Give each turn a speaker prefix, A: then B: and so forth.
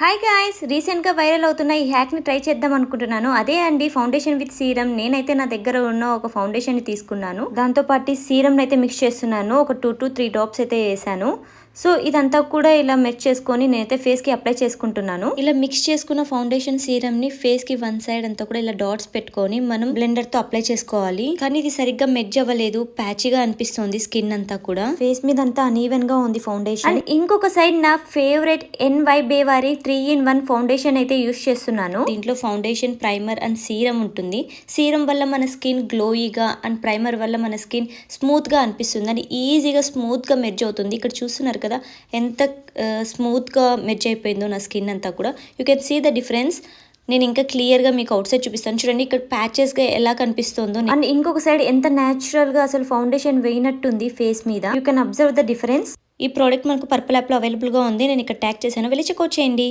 A: Hi guys, రీసెంట్గా viral అవుతున్న ఈ హ్యాక్ని ట్రై చేద్దాం అనుకుంటున్నాను. అదే అండి, ఫౌండేషన్ విత్ సీరం. నేనైతే నా దగ్గర ఉన్న ఒక ఫౌండేషన్ ని తీసుకున్నాను. దాంతో పాటు సీరం అయితే మిక్స్ చేస్తున్నాను. ఒక 2 to 3 డ్రాప్స్ అయితే వేసాను. సో ఇదంతా కూడా ఇలా మిక్స్ చేసుకొని నేనైతే ఫేస్ కి అప్లై చేసుకుంటున్నాను. ఇలా మిక్స్ చేసుకున్న ఫౌండేషన్ సీరం ని ఫేస్ కి వన్ సైడ్ అంతా కూడా ఇలా డాట్స్ పెట్టుకొని మనం బ్లెండర్ తో అప్లై చేసుకోవాలి. కానీ ఇది సరిగ్గా మెడ్జ్ అవ్వలేదు, ప్యాచీగా అనిపిస్తుంది స్కిన్ అంతా కూడా. ఫేస్ మీద అంతా అన్ఈవెన్ గా ఉంది ఫౌండేషన్. అండ్ ఇంకొక సైడ్ నా ఫేవరెట్ NYBE వారి 3-in-1 ఫౌండేషన్ అయితే యూస్ చేస్తున్నాను. దీంట్లో ఫౌండేషన్, ప్రైమర్ అండ్ సీరం ఉంటుంది. సీరం వల్ల మన స్కిన్ గ్లోయిగా అండ్ ప్రైమర్ వల్ల మన స్కిన్ స్మూత్ గా అనిపిస్తుంది అండ్ ఈజీగా స్మూత్ గా మెర్జ్ అవుతుంది. ఇక్కడ చూస్తున్నారు కదా ఎంత స్మూత్ గా మెర్జ్ అయిపోయిందో నా స్కిన్ అంతా కూడా. You can see the difference. నేను ఇంకా క్లియర్ గా మీకు అవుట్ సైడ్ చూపిస్తాను చూడండి. ఇక్కడ ప్యాచెస్ గా ఎలా కనిపిస్తుందో అండ్ ఇంకొక సైడ్ ఎంత న్యాచురల్ గా అసలు ఫౌండేషన్ వేయినట్టుంది ఫేస్ మీద. You can observe the difference. ఈ ప్రోడక్ట్ మనకు పర్పుల్ యాప్ లో అవైలబుల్ గా ఉంది. నేను ఇక్కడ ట్యాగ్ చేశాను, వెళ్ళి చెక్అవుట్ చేయండి.